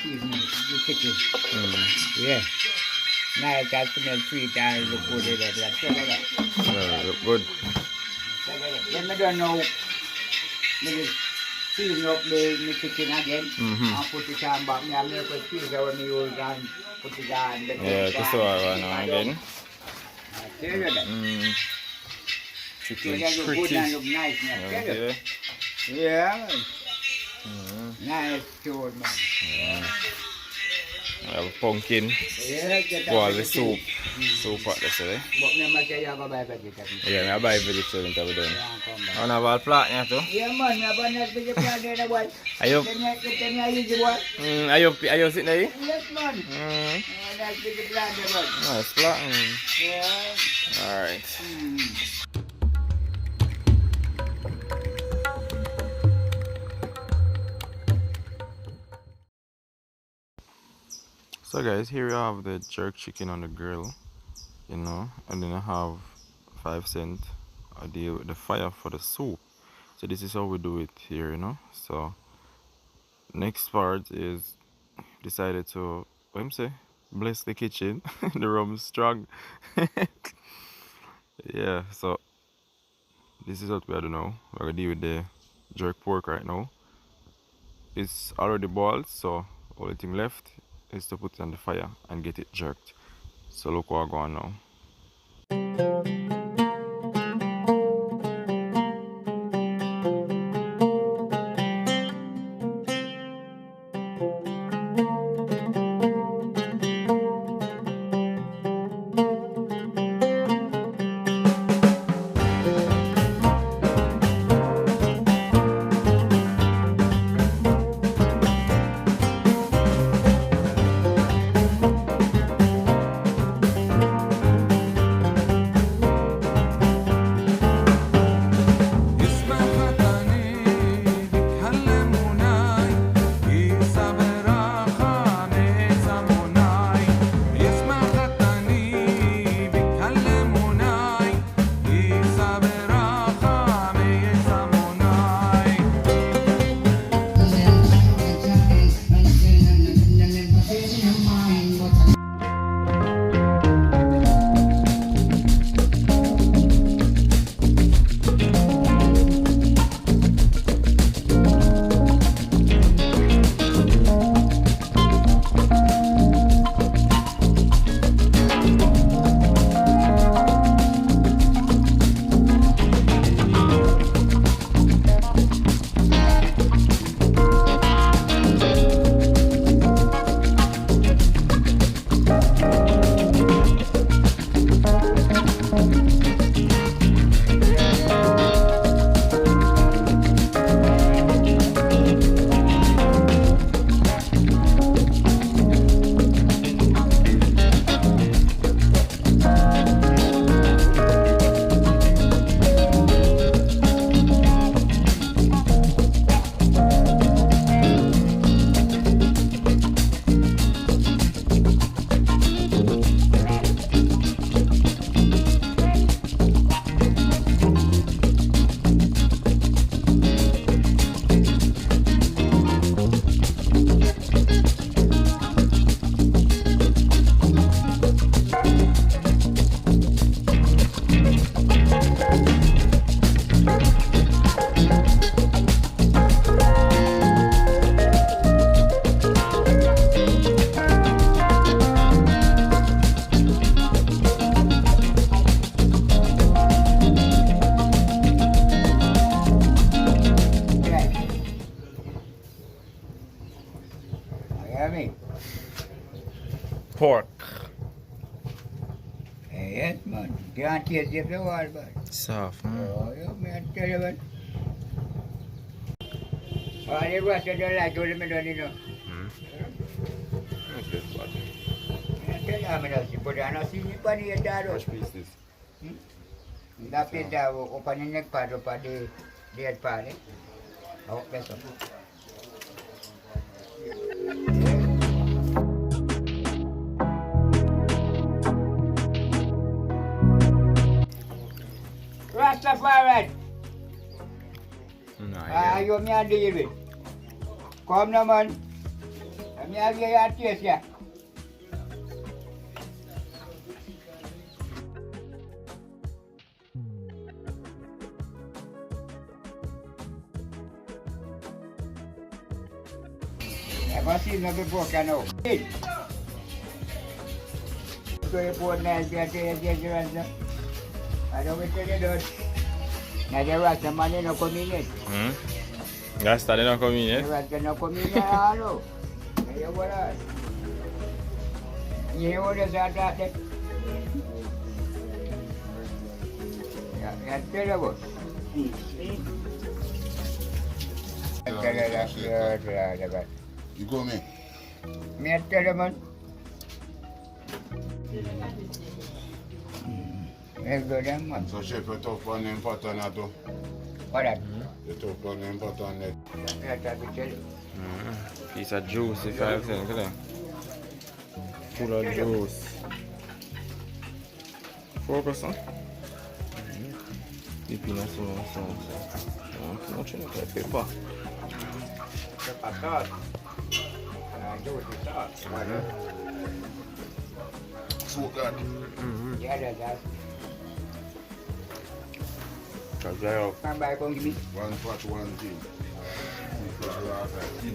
season the chicken. Yeah. Now I got some sweet and look good at that. Yeah, look good. Then I don't know. Maybe season up the chicken again. I'll put it on back. I'm going to put it on the old and put it on. Yeah, just so I now again. Chicken look good and look nice. Yeah. Yeah. Nice too, man. Yeah. I have pumpkin. Yeah, Boil the soup. Soup what they say. But never say you have a buy vegetable. Yeah, I buy vegetable to be done. I have a plant here too. Yeah, man, I have a nice big plant there, boy. Are you? Can you use the boy? Are you sitting there? Yes, man. Nice big plant there, boy. Nice plant. Yeah. Alright. So guys, here you have the jerk chicken on the grill, you know, and then I have 5 cents a deal with the fire for the soup. So this is how we do it here, you know. So next part is decided to, what I'm say, bless the kitchen. The rum is strong. Yeah, so this is what we are doing now. We're gonna deal with the jerk pork right now. It's already boiled, so only thing left is to put it on the fire and get it jerked. So look what I'm going now. Pork. Yes, man. Can't taste it the wall, but. Soft, Oh, you man, tell you what. Oh, the rest of the light, don't let me know, you know. What's this part? Tell you how many else you put on. I see you put your dad. Which piece this? That piece that open the neck part, open the head part, eh? Oh, that's all. Rastafari. Nah, You me and deal with. Come now, man. I'm going to get you a taste. Never seen no before, can you? So you put nice I don't wish you do. Now the rest of money no come in yet. That's starting not coming yet. The rest no come in yet. You what else? You what is that? Yeah, that's terrible. You go me. Me at terrible. So chef, you tough on them pattern at all. What that? You tough on them pattern net. Piece of juice, 5 cents, look at that. Full of juice. Focus on. Deep in a sauce. Much in the pepper. Pepper sauce. Juicy sauce. So good. Yeah, that's. Come back and give me. One pot, one thing.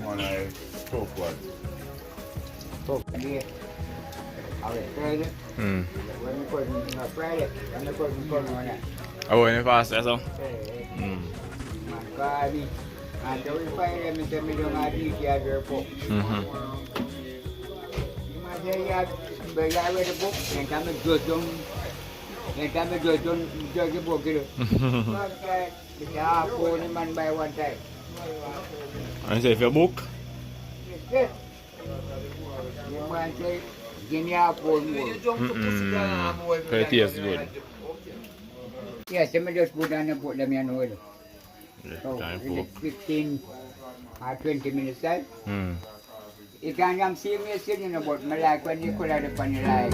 One I tough one. Tough. Yeah. I'll fry it. When you put it, fry it. When you put it on that. Oh, any faster, so? Baby. And the fire them in the middle of my teeth, you have your book. You might say you have read a book, and come and judge them. And come and judge the book. It's half phone man by one time. And say, if your book? Yes. You might say, give me half phone more. It tastes good. Yes, let me just put down and put them in oil. So, Time in for 15 or 20 minutes time. You can't see me sitting about my like when you could have the funny like.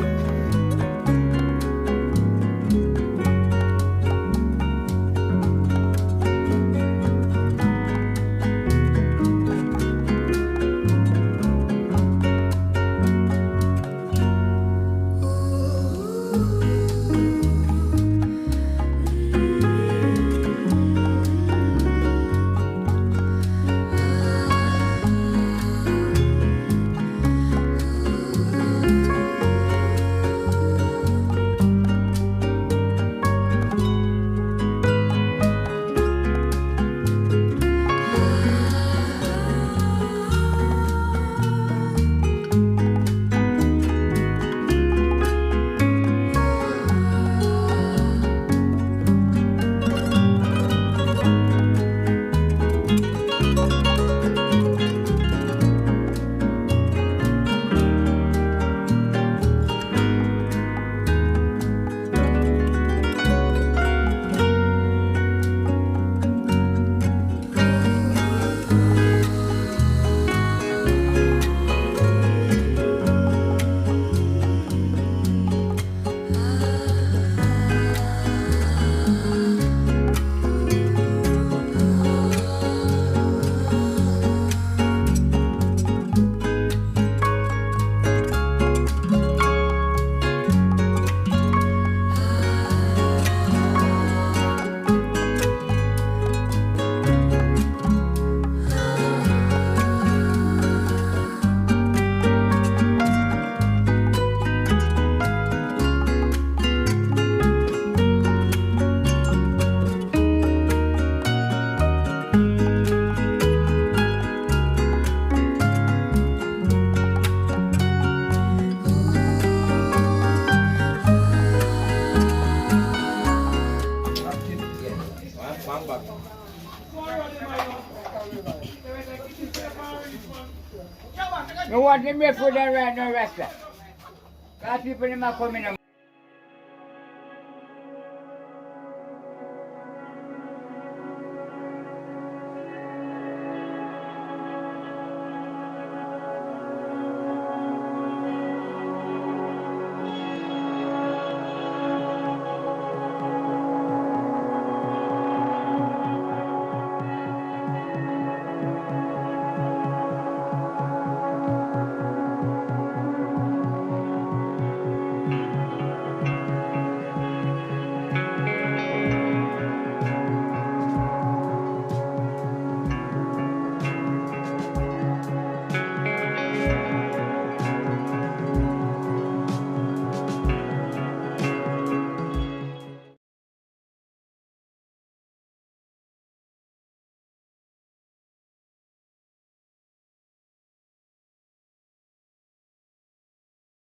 No one can make food and rest. Because people in my coming.